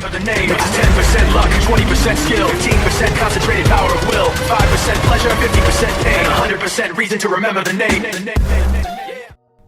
remember the name. It's 10% luck, 20% skill, 15% concentrated power of will, 5% pleasure, 50% pain, 100% reason to remember the name.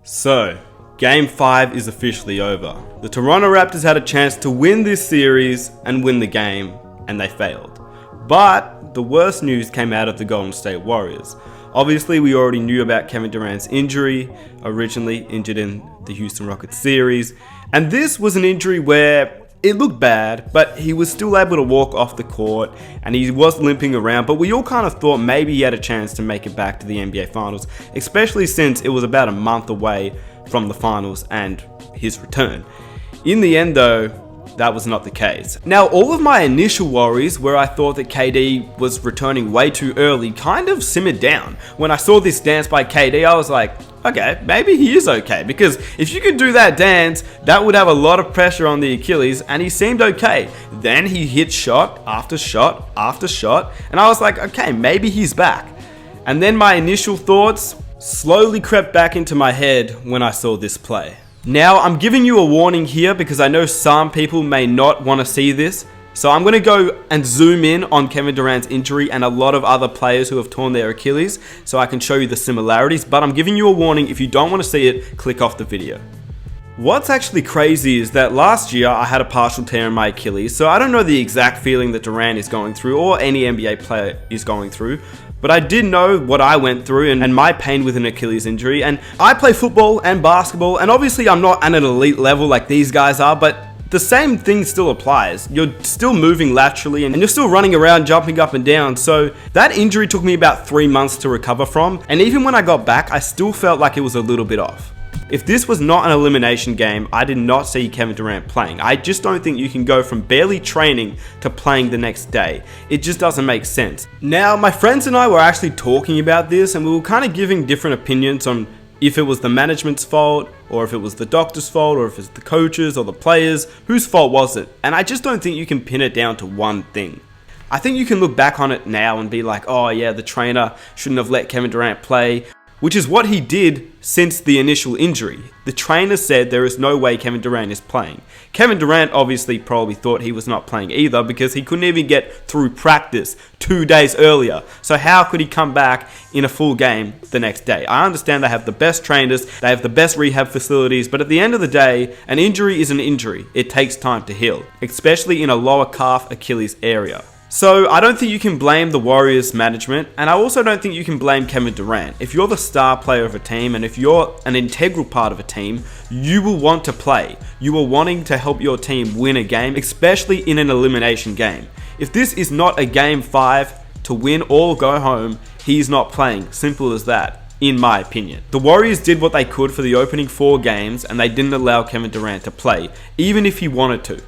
So, Game 5 is officially over. The Toronto Raptors had a chance to win this series and win the game, and they failed. But the worst news came out of the Golden State Warriors. Obviously, we already knew about Kevin Durant's injury, originally injured in the Houston Rockets series. And this was an injury where it looked bad, but he was still able to walk off the court and he was limping around. But we all kind of thought maybe he had a chance to make it back to the NBA Finals, especially since it was about a month away from the finals and his return. In the end, though, that was not the case. Now, all of my initial worries where I thought that KD was returning way too early kind of simmered down. When I saw this dance by KD, I was like, okay, maybe he is okay, because if you could do that dance, that would have a lot of pressure on the Achilles, and he seemed okay. Then he hit shot after shot after shot, and I was like, okay, maybe he's back. And then my initial thoughts slowly crept back into my head when I saw this play. Now, I'm giving you a warning here because I know some people may not want to see this. So I'm going to go and zoom in on Kevin Durant's injury and a lot of other players who have torn their Achilles so I can show you the similarities. But I'm giving you a warning. If you don't want to see it, click off the video. What's actually crazy is that last year I had a partial tear in my Achilles. So I don't know the exact feeling that Durant is going through or any NBA player is going through. But I did know what I went through and my pain with an Achilles injury. And I play football and basketball, and obviously I'm not at an elite level like these guys are, but the same thing still applies. You're still moving laterally and you're still running around, jumping up and down. So that injury took me about 3 months to recover from. And even when I got back, I still felt like it was a little bit off. If this was not an elimination game, I did not see Kevin Durant playing. I just don't think you can go from barely training to playing the next day. It just doesn't make sense. Now, my friends and I were actually talking about this and we were kind of giving different opinions on if it was the management's fault or if it was the doctor's fault or if it's the coaches or the players. Whose fault was it? And I just don't think you can pin it down to one thing. I think you can look back on it now and be like, oh yeah, the trainer shouldn't have let Kevin Durant play, which is what he did since the initial injury. The trainer said there is no way Kevin Durant is playing. Kevin Durant obviously probably thought he was not playing either because he couldn't even get through practice 2 days earlier. So how could he come back in a full game the next day? I understand they have the best trainers, they have the best rehab facilities, but at the end of the day, an injury is an injury. It takes time to heal, especially in a lower calf Achilles area. So I don't think you can blame the Warriors management, and I also don't think you can blame Kevin Durant. If you're the star player of a team and if you're an integral part of a team, you will want to play. You are wanting to help your team win a game, especially in an elimination game. If this is not a game 5 to win or go home, he's not playing. Simple as that, in my opinion. The Warriors did what they could for the opening 4 games and they didn't allow Kevin Durant to play, even if he wanted to.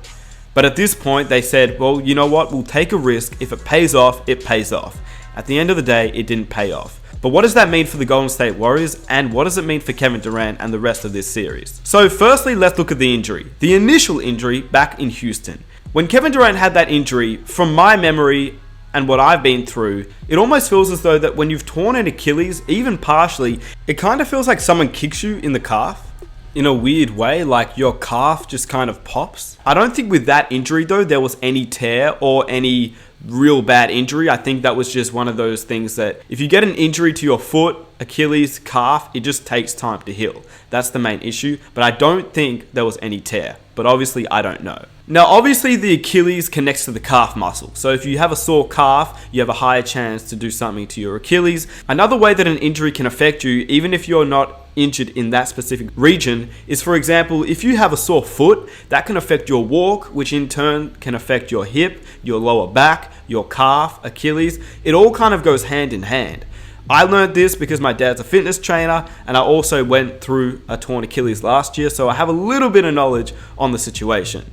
But at this point, they said, well, you know what? We'll take a risk. If it pays off, it pays off. At the end of the day, it didn't pay off. But what does that mean for the Golden State Warriors? And what does it mean for Kevin Durant and the rest of this series? So firstly, let's look at the injury. The initial injury back in Houston. When Kevin Durant had that injury, from my memory and what I've been through, it almost feels as though that when you've torn an Achilles, even partially, it kind of feels like someone kicks you in the calf. In a weird way, like your calf just kind of pops. I don't think with that injury though, there was any tear or any real bad injury. I think that was just one of those things that if you get an injury to your foot, Achilles, calf, it just takes time to heal. That's the main issue, but I don't think there was any tear. But obviously I don't know. Now obviously the Achilles connects to the calf muscle. So if you have a sore calf, you have a higher chance to do something to your Achilles. Another way that an injury can affect you, even if you're not injured in that specific region, is for example, if you have a sore foot, that can affect your walk, which in turn can affect your hip, your lower back, your calf, Achilles. It all kind of goes hand in hand. I learned this because my dad's a fitness trainer and I also went through a torn Achilles last year, so I have a little bit of knowledge on the situation.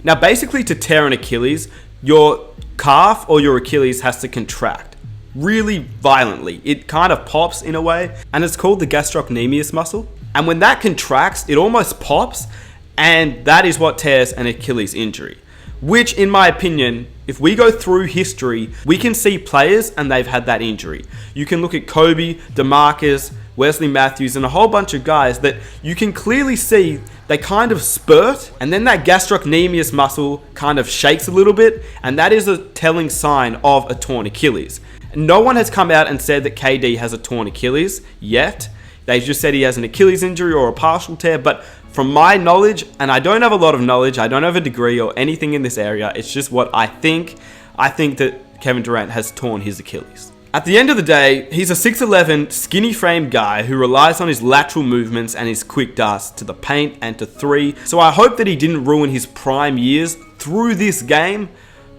Now basically, to tear an Achilles, your calf or your Achilles has to contract really violently. It kind of pops in a way, and it's called the gastrocnemius muscle. And when that contracts, it almost pops, and that is what tears an Achilles injury. Which, in my opinion, if we go through history, we can see players and they've had that injury. You can look at Kobe, DeMarcus, Wesley Matthews, and a whole bunch of guys that you can clearly see they kind of spurt, and then that gastrocnemius muscle kind of shakes a little bit, and that is a telling sign of a torn Achilles. No one has come out and said that KD has a torn Achilles yet. They just said he has an Achilles injury or a partial tear, but from my knowledge, and I don't have a lot of knowledge, I don't have a degree or anything in this area, it's just what I think that Kevin Durant has torn his Achilles. At the end of the day, he's a 6'11", skinny framed guy who relies on his lateral movements and his quick darts to the paint and to three. So I hope that he didn't ruin his prime years through this game.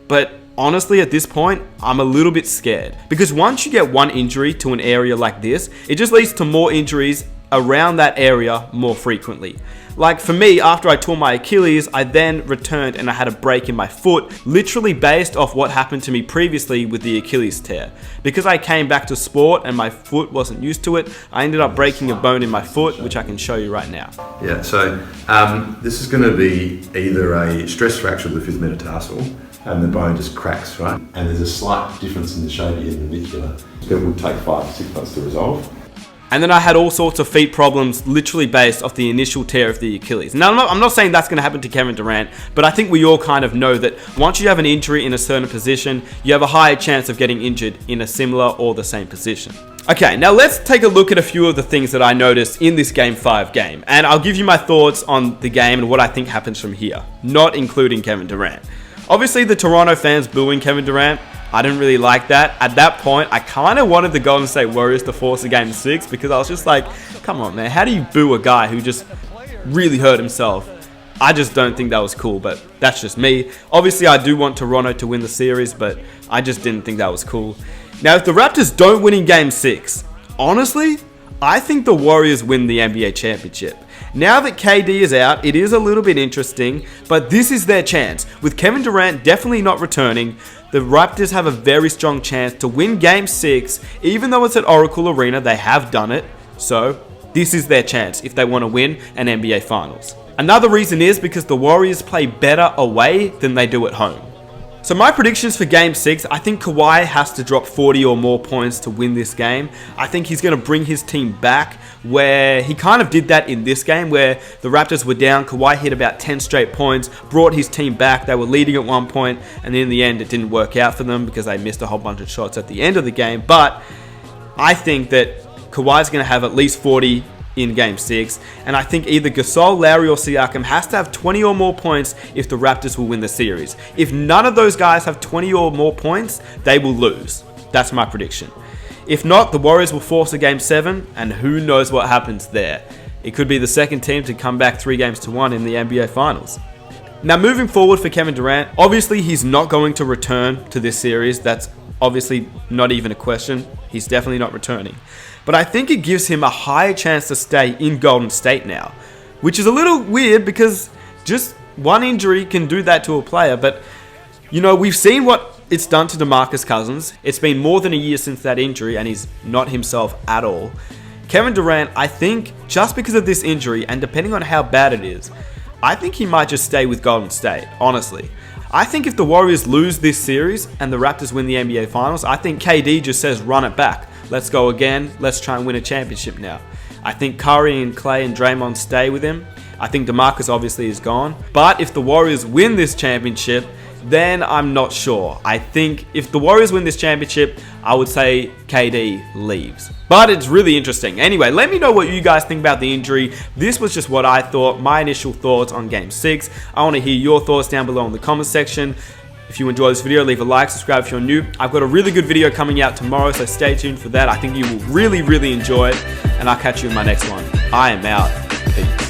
But honestly, at this point, I'm a little bit scared. Because once you get one injury to an area like this, it just leads to more injuries around that area more frequently. Like for me, after I tore my Achilles, I then returned and I had a break in my foot, literally based off what happened to me previously with the Achilles tear. Because I came back to sport and my foot wasn't used to it, I ended up breaking a bone in my foot, which I can show you right now. Yeah, so this is going to be either a stress fracture of the fifth metatarsal and the bone just cracks, right? And there's a slight difference in the shape of your navicular. It would take 5 to 6 months to resolve. And then I had all sorts of feet problems literally based off the initial tear of the Achilles. Now, I'm not saying that's going to happen to Kevin Durant, but I think we all kind of know that once you have an injury in a certain position, you have a higher chance of getting injured in a similar or the same position. Okay, now let's take a look at a few of the things that I noticed in this Game 5 game. And I'll give you my thoughts on the game and what I think happens from here, not including Kevin Durant. Obviously, the Toronto fans booing Kevin Durant, I didn't really like that. At that point, I kind of wanted the Golden State Warriors to force a Game 6 because I was just like, come on, man. How do you boo a guy who just really hurt himself? I just don't think that was cool, but that's just me. Obviously, I do want Toronto to win the series, but I just didn't think that was cool. Now, if the Raptors don't win in Game 6, honestly, I think the Warriors win the NBA championship. Now that KD is out, it is a little bit interesting, but this is their chance. With Kevin Durant definitely not returning, the Raptors have a very strong chance to win Game 6. Even though it's at Oracle Arena, they have done it. So, this is their chance if they want to win an NBA Finals. Another reason is because the Warriors play better away than they do at home. So my predictions for Game 6, I think Kawhi has to drop 40 or more points to win this game. I think he's going to bring his team back where he kind of did that in this game where the Raptors were down. Kawhi hit about 10 straight points, brought his team back. They were leading at one point, and in the end it didn't work out for them because they missed a whole bunch of shots at the end of the game. But I think that Kawhi's going to have at least 40 in Game 6, and I think either Gasol, Lowry, or Siakam has to have 20 or more points if the Raptors will win the series. If none of those guys have 20 or more points, they will lose. That's my prediction. If not, the Warriors will force a Game 7, and who knows what happens there. It could be the second team to come back 3-1 in the NBA Finals. Now, moving forward for Kevin Durant, obviously he's not going to return to this series. That's obviously not even a question. He's definitely not returning. But I think it gives him a higher chance to stay in Golden State now, which is a little weird because just one injury can do that to a player. But, you know, we've seen what it's done to DeMarcus Cousins. It's been more than a year since that injury, and he's not himself at all. Kevin Durant, I think, just because of this injury, and depending on how bad it is, I think he might just stay with Golden State, honestly. I think if the Warriors lose this series and the Raptors win the NBA Finals, I think KD just says run it back. Let's go again. Let's try and win a championship now. I think Curry and Clay and Draymond stay with him. I think DeMarcus obviously is gone. But if the Warriors win this championship, then I'm not sure. I think if the Warriors win this championship, I would say KD leaves. But it's really interesting. Anyway, let me know what you guys think about the injury. This was just what I thought, my initial thoughts on Game 6. I want to hear your thoughts down below in the comment section. If you enjoyed this video, leave a like, subscribe if you're new. I've got a really good video coming out tomorrow, so stay tuned for that. I think you will really, really enjoy it, and I'll catch you in my next one. I am out. Peace.